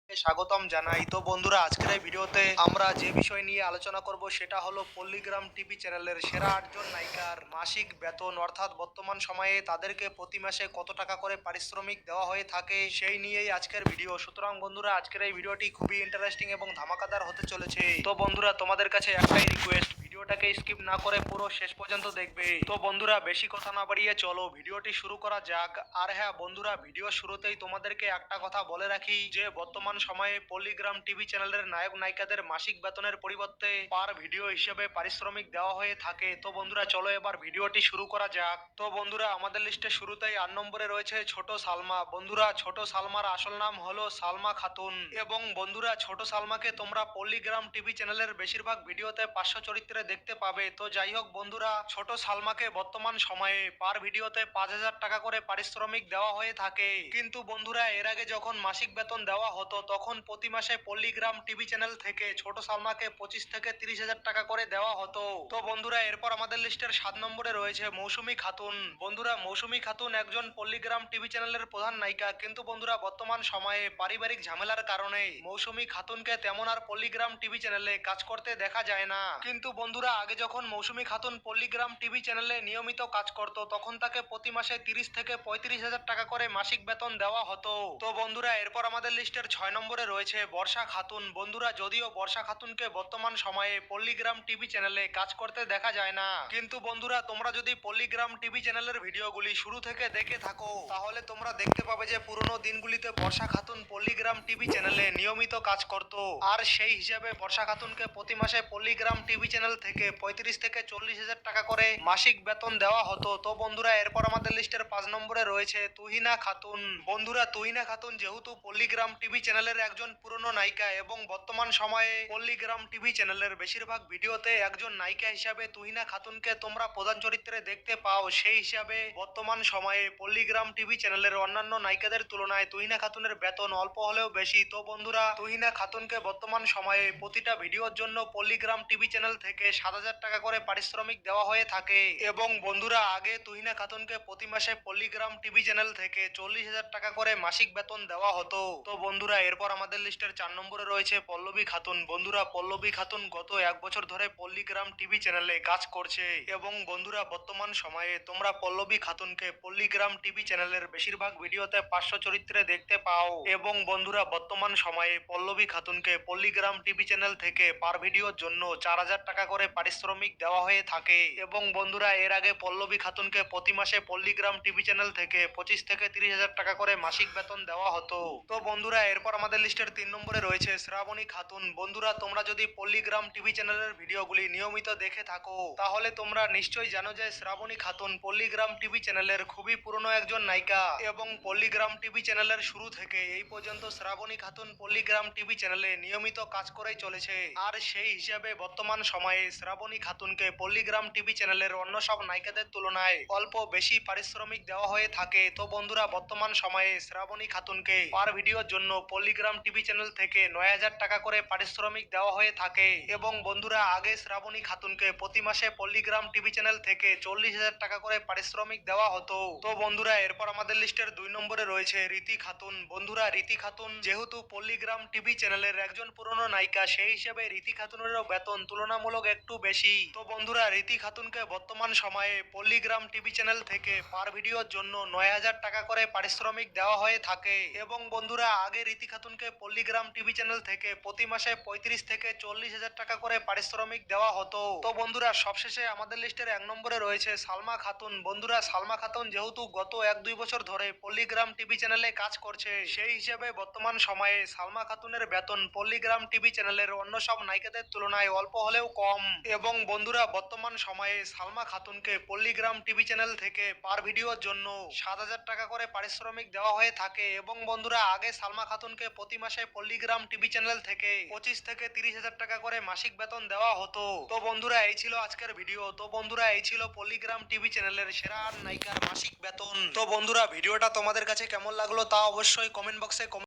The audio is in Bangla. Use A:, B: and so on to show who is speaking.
A: স্বাগতম জানাই। তো বন্ধুরা, আজকের এই ভিডিওতে আমরা যে বিষয় নিয়ে আলোচনা করব সেটা হলো পল্লীগ্রাম টিভি চ্যানেলের সেরা ৮ জন নায়িকার মাসিক বেতন, অর্থাৎ বর্তমান সময়ে তাদেরকে প্রতি মাসে কত টাকা করে পারিশ্রমিক দেওয়া হয়ে থাকে সেই নিয়েই আজকের ভিডিও। সুতরাং বন্ধুরা, আজকের এই ভিডিওটি খুবই ইন্টারেস্টিং এবং ধামাকাদার হতে চলেছে। তো বন্ধুরা, তোমাদের কাছে একটাই রিকোয়েস্ট, ভিডিওটাকে স্কিপ না করে পুরো শেষ পর্যন্ত দেখবে। তো বন্ধুরা, বেশি কথা না বাড়িয়ে চলো ভিডিওটি শুরু করা যাক। আর হ্যাঁ বন্ধুরা, ভিডিও শুরুতেই তোমাদেরকে একটা কথা বলে রাখি যে বর্তমান সময়ে পল্লীগ্রাম টিভি চ্যানেলের নায়ক নায়িকাদের মাসিক বেতনের পরিবর্তে পার ভিডিও হিসেবে পারিশ্রমিক দেওয়া হয়ে থাকে। তো বন্ধুরা, চলো এবার ভিডিওটি শুরু করা যাক। তো বন্ধুরা, আমাদের লিস্টে শুরুতেই ৮ নম্বরে রয়েছে ছোট সালমা। বন্ধুরা, ছোট সালমার আসল নাম হলো সালমা খাতুন এবং বন্ধুরা, ছোট সালমাকে তোমরা পল্লীগ্রাম টিভি চ্যানেলের বেশিরভাগ ভিডিওতে পার্শ্ব চরিত্রে দেখতে পাবে। তো যাই হোক বন্ধুরা, ছোট সালমাকে বর্তমান সময়ে পার ভিডিওতে ৫,০০০ টাকা করে পারিশ্রমিক দেওয়া হয়ে থাকে। কিন্তু বন্ধুরা, এর আগে যখন মাসিক বেতন দেওয়া হতো তখন প্রতি মাসে পল্লীগ্রাম টিভি চ্যানেল থেকে ছোট সালমাকে ২৫ থেকে ৩০,০০০ টাকা করে দেওয়া হতো। তো বন্ধুরা, এরপর আমাদের লিস্টের ৭ নম্বরে রয়েছে মৌসুমী খাতুন। বন্ধুরা, মৌসুমী খাতুন একজন পল্লীগ্রাম টিভি চ্যানেলের প্রধান নায়িকা, কিন্তু বন্ধুরা বর্তমান সময়ে পারিবারিক ঝামেলার কারণে মৌসুমী খাতুনকে তেমন আর পল্লীগ্রাম টিভি চ্যানেলে কাজ করতে দেখা যায় না। কিন্তু বন্ধুরা, আগে যখন মৌসুমী খাতুন পল্লীগ্রাম টিভি চ্যানেলে নিয়মিত কাজ করত তখন তাকে প্রতি মাসে ৩০ থেকে ৩৫,০০০ টাকা করে মাসিক বেতন দেওয়া হতো। তো বন্ধুরা, এরপর আমাদের লিস্টের ৬ নম্বরে রয়েছে বর্ষা খাতুন। বন্ধুরা, যদিও বর্ষা খাতুনকে বর্তমান সময়ে পল্লীগ্রাম টিভি চ্যানেলে কাজ করতে দেখা যায় না, কিন্তু বন্ধুরা তোমরা যদি পল্লীগ্রাম টিভি চ্যানেলের ভিডিওগুলি শুরু থেকে দেখে থাকো তাহলে তোমরা দেখতে পাবে যে পুরনো দিনগুলিতে বর্ষা খাতুন পল্লীগ্রাম টিভি চ্যানেলে নিয়মিত কাজ করত। আর সেই হিসাবে বর্ষা খাতুনকে প্রতি মাসে পল্লীগ্রাম টিভি চ্যানেল থেকে ৩৫ থেকে ৪০,০০০ টাকা করে মাসিক বেতন দেওয়া হতো। তো বন্ধুরা, এরপর আমাদের লিস্টের ৫ নম্বরে রয়েছে তুহিনা খাতুন। বন্ধুরা, তুহিনা খাতুন যেহেতু পল্লীগ্রাম টিভি চ্যানেলের একজন পুরনো নায়িকা এবং বর্তমান সময়ে পল্লীগ্রাম টিভি চ্যানেলের বেশিরভাগ ভিডিওতে একজন নায়িকা হিসাবে তুহিনা খাতুনকে তোমরা প্রধান চরিত্রে দেখতে পাও, সেই হিসাবে বর্তমান সময়ে পল্লীগ্রাম টিভি চ্যানেলের অন্যান্য নায়িকাদের তুলনায় তুহিনা খাতুনের বেতন অল্প হলেও বেশি। তো বন্ধুরা, তুহিনা খাতুনকে বর্তমান সময়ে প্রতিটা ভিডিওর জন্য পল্লীগ্রাম টিভি চ্যানেল থেকে ৭,০০০ টাকা করে পারিশ্রমিক দেওয়া হয়ে থাকে এবং বন্ধুরা, আগে তুহিনা খাতুনকে প্রতি মাসে পল্লীগ্রাম টিভি চ্যানেল থেকে ৪০,০০০ টাকা করে মাসিক বেতন দেওয়া হতো। তো বন্ধুরা, এরপর আমাদের লিস্টের ৪ নম্বরে রয়েছে পল্লবী খাতুন। বন্ধুরা, পল্লবী খাতুন গত ১ বছর ধরে পল্লীগ্রাম টিভি চ্যানেলে কাজ করছে এবং বন্ধুরা বর্তমান সময়ে তোমরা পল্লবী খাতুনকে পল্লীগ্রাম টিভি চ্যানেলের বেশিরভাগ ভিডিওতে পার্শ্ব চরিত্রে দেখতে পাও এবং বন্ধুরা বর্তমান সময়ে পল্লবী খাতুনকে পল্লীগ্রাম টিভি চ্যানেল থেকে পার ভিডিওর জন্য ৪,০০০ টাকা করে পারিশ্রমিক দেওয়া হয়ে থাকে এবং বন্ধুরা, এর আগে পল্লবী খাতুনকে প্রতি মাসে পল্লীগ্রাম টিভি চ্যানেল থেকে ২৫ থেকে ৩০,০০০ টাকা করে মাসিক বেতন দেওয়া হতো। তো বন্ধুরা, এরপর আমাদের লিস্টের ৩ নম্বরে রয়েছে শ্রাবণী খাতুন। বন্ধুরা, তোমরা যদি পল্লীগ্রাম টিভি চ্যানেলের ভিডিওগুলি নিয়মিত দেখে থাকো তাহলে তোমরা নিশ্চয়ই জানো যে শ্রাবণী খাতুন পল্লীগ্রাম টিভি চ্যানেলের খুবই পুরনো একজন নায়িকা এবং পল্লীগ্রাম টিভি চ্যানেলের শুরু থেকে এই পর্যন্ত শ্রাবণী খাতুন পল্লীগ্রাম টিভি চ্যানেলে নিয়মিত কাজ করেই চলেছে। আর সেই হিসাবে বর্তমান সময়ে শ্রাবণী খাতুনকে পল্লীগ্রাম টিভি চ্যানেলের অন্য সব নায়িকাদের তুলনায় অল্প বেশি পারিশ্রমিক দেওয়া হয়ে থাকে। তো বন্ধুরা, বর্তমান সময়ে শ্রাবণী খাতুনকে পার ভিডিওর জন্য পল্লীগ্রাম টিভি চ্যানেল থেকে ৯,০০০ টাকা করে পারিশ্রমিক দেওয়া হয়ে থাকে এবং বন্ধুরা, আগে শ্রাবণী খাতুনকে প্রতি মাসে পল্লীগ্রাম টিভি চ্যানেল থেকে ৪০,০০০ টাকা করে পারিশ্রমিক দেওয়া হতো। তো বন্ধুরা, এরপর আমাদের লিস্টের ২ নম্বরে রয়েছে রীতি খাতুন। বন্ধুরা, রীতি খাতুন যেহেতু পল্লীগ্রাম টিভি চ্যানেলের একজন পুরনো নায়িকা, সেই হিসেবে রীতি খাতুনেরও বেতন তুলনামূলক একটু বেশি। তো বন্ধুরা, রীতি খাতুনকে বর্তমান সময়ে পল্লীগ্রাম টিভি চ্যানেল থেকে পার ভিডিওর জন্য ৯,০০০ টাকা করে পারিশ্রমিক দেওয়া হয়ে থাকে এবং বন্ধুরা, আগে রীতি খাতুনকে পল্লীগ্রাম টিভি চ্যানেল থেকে প্রতি মাসে ৩৫ থেকে ৪০,০০০ টাকা করে পারিশ্রমিক দেওয়া হতো। তো বন্ধুরা, সবশেষে আমাদের লিস্টের ১ নম্বরে রয়েছে সালমা খাতুন। বন্ধুরা, সালমা খাতুন যেহেতু গত ১-২ বছর ধরে পল্লীগ্রাম টিভি চ্যানেলে কাজ করছে, সেই হিসেবে বর্তমান সময়ে সালমা খাতুনের বেতন পল্লীগ্রাম টিভি চ্যানেলের অন্য সব নায়িকাদের তুলনায় অল্প হলেও কম এবং বন্ধুরা বর্তমান সময়ে সালমা খাতুনকে পল্লীগ্রাম টিভি চ্যানেল থেকে পার ভিডিওর জন্য ৭,০০০ টাকা করে পারিশ্রমিক দেওয়া হয়ে থাকে এবং বন্ধুরা, আগে সালমা খাতুনকে প্রতি মাসে পল্লীগ্রাম টিভি চ্যানেল থেকে ২৫ থেকে ৩০,০০০ টাকা করে মাসিক বেতন দেওয়া হতো। তো বন্ধুরা, এই ছিল আজকের ভিডিও। তো বন্ধুরা, এই ছিল পল্লীগ্রাম টিভি চ্যানেলের সেরা ৮ নায়িকার মাসিক বেতন। তো বন্ধুরা, ভিডিওটা তোমাদের কাছে কেমন লাগলো তা অবশ্যই কমেন্ট বক্সে